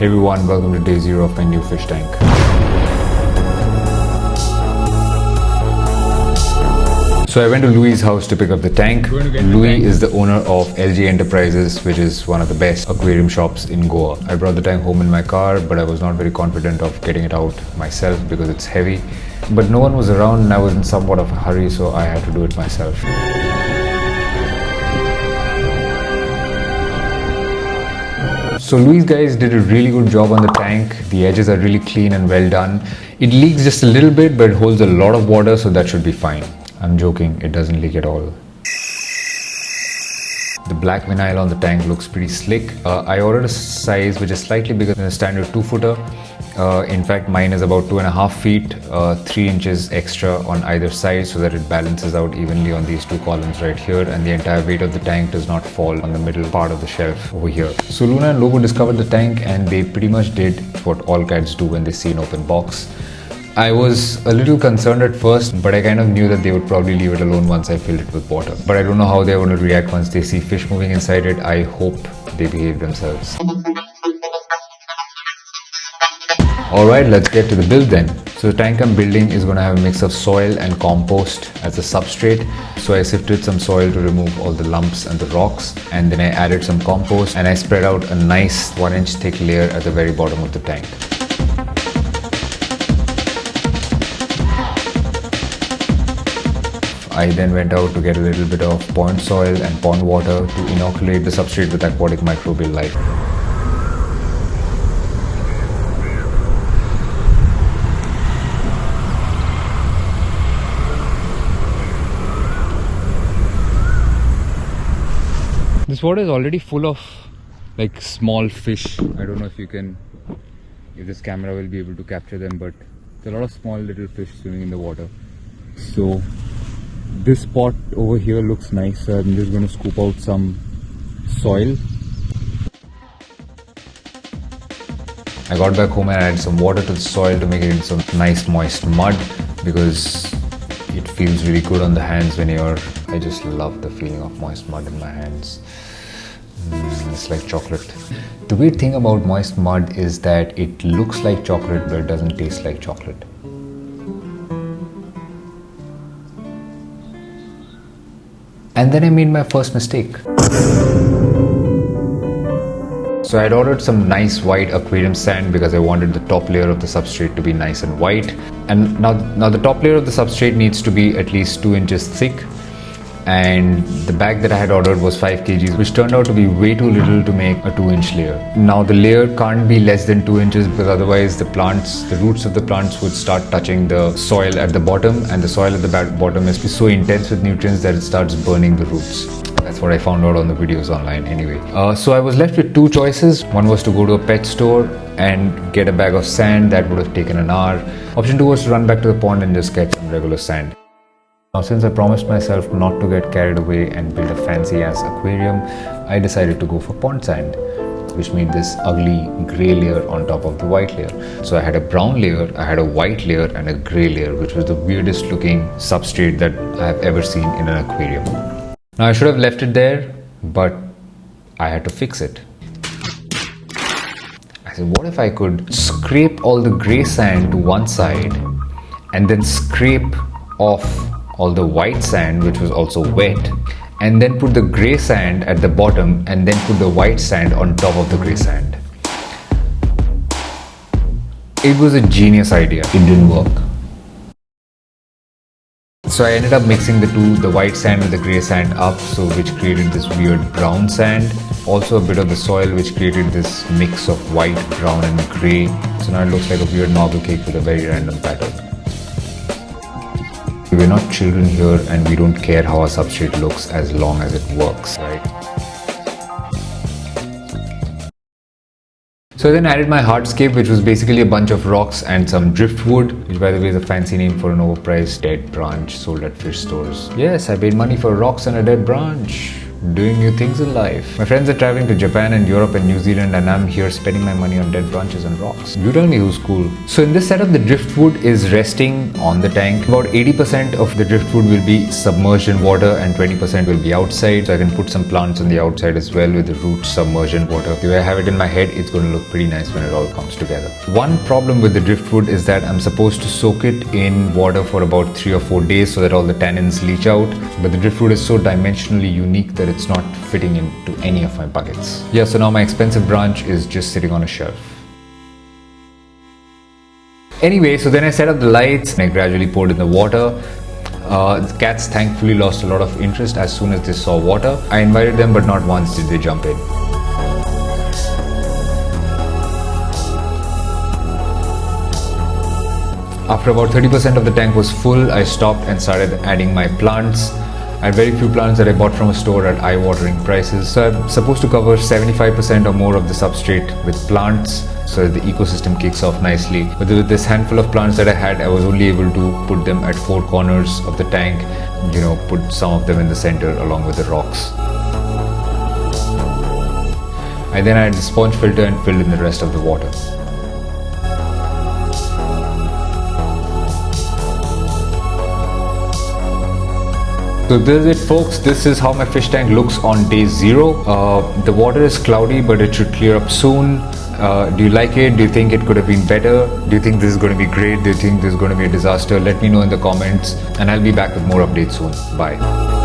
Hey everyone, welcome to day 0 of my new fish tank. So I went to Louis' house to pick up the tank. Louis is the owner of LG Enterprises, which is one of the best aquarium shops in Goa. I brought the tank home in my car, but I was not very confident of getting it out myself because it's heavy. But no one was around and I was in somewhat of a hurry, so I had to do it myself. So Louis guys did a really good job on the tank. The edges are really clean and well done. It leaks just a little bit, but it holds a lot of water, so that should be fine. I'm joking, it doesn't leak at all. The black vinyl on the tank looks pretty slick. I ordered a size which is slightly bigger than a standard 2-footer. In fact, mine is about 2.5 feet, 3 inches extra on either side so that it balances out evenly on these two columns right here, and the entire weight of the tank does not fall on the middle part of the shelf over here. So Luna and Lobo discovered the tank and they pretty much did what all cats do when they see an open box. I was a little concerned at first, but I kind of knew that they would probably leave it alone once I filled it with water. But I don't know how they're going to react once they see fish moving inside it. I hope they behave themselves. Alright, let's get to the build then. So the tank I'm building is going to have a mix of soil and compost as a substrate. So I sifted some soil to remove all the lumps and the rocks, and then I added some compost and I spread out a nice 1-inch thick layer at the very bottom of the tank. I then went out to get a little bit of pond soil and pond water to inoculate the substrate with aquatic microbial life. This water is already full of like small fish. I don't know if this camera will be able to capture them, but there are a lot of small little fish swimming in the water. So this spot over here looks nice, so I'm just going to scoop out some soil. I got back home and added some water to the soil to make it into some nice moist mud because it feels really good on the hands when I just love the feeling of moist mud in my hands. It's like chocolate. The weird thing about moist mud is that it looks like chocolate but it doesn't taste like chocolate. And then I made my first mistake. So I had ordered some nice white aquarium sand because I wanted the top layer of the substrate to be nice and white. And now the top layer of the substrate needs to be at least 2 inches thick. And the bag that I had ordered was 5 kgs, which turned out to be way too little to make a 2-inch layer. Now the layer can't be less than 2 inches because otherwise the roots of the plants would start touching the soil at the bottom, and the soil at the bottom is so intense with nutrients that it starts burning the roots. That's what I found out on the videos online anyway. So I was left with 2 choices. One was to go to a pet store and get a bag of sand. That would have taken an hour. Option 2 was to run back to the pond and just get some regular sand. Now, since I promised myself not to get carried away and build a fancy ass aquarium, I decided to go for pond sand, which made this ugly grey layer on top of the white layer. So I had a brown layer, I had a white layer and a grey layer, which was the weirdest looking substrate that I have ever seen in an aquarium. Now I should have left it there, but I had to fix it. I said, what if I could scrape all the grey sand to one side and then scrape off all the white sand, which was also wet, and then put the grey sand at the bottom and then put the white sand on top of the grey sand. It was a genius idea. It didn't work. So I ended up mixing the white sand with the grey sand up, which created this weird brown sand. Also a bit of the soil, which created this mix of white, brown and grey. So now it looks like a weird marble cake with a very random pattern. We're not children here and we don't care how our substrate looks as long as it works, right? So I then added my Hardscape, which was basically a bunch of rocks and some driftwood, which by the way is a fancy name for an overpriced dead branch sold at fish stores. Yes, I paid money for rocks and a dead branch. doing new things in life. My friends are traveling to Japan and Europe and New Zealand, and I'm here spending my money on dead branches and rocks. You tell me who's cool. So in this setup, the driftwood is resting on the tank. About 80% of the driftwood will be submerged in water and 20% will be outside. So I can put some plants on the outside as well with the roots submerged in water. The way I have it in my head, it's going to look pretty nice when it all comes together. One problem with the driftwood is that I'm supposed to soak it in water for about 3 or 4 days so that all the tannins leach out. But the driftwood is so dimensionally unique that it's not fitting into any of my buckets. Yeah, so now my expensive branch is just sitting on a shelf. Anyway, so then I set up the lights and I gradually poured in the water. The cats thankfully lost a lot of interest as soon as they saw water. I invited them, but not once did they jump in. After about 30% of the tank was full, I stopped and started adding my plants. I had very few plants that I bought from a store at eye-watering prices. So I'm supposed to cover 75% or more of the substrate with plants so that the ecosystem kicks off nicely. But with this handful of plants that I had, I was only able to put them at 4 corners of the tank, put some of them in the center along with the rocks. I then added the sponge filter and filled in the rest of the water. So this is it, folks. This is how my fish tank looks on day 0. The water is cloudy, but it should clear up soon. Do you like it? Do you think it could have been better? Do you think this is going to be great? Do you think this is going to be a disaster? Let me know in the comments, and I'll be back with more updates soon. Bye.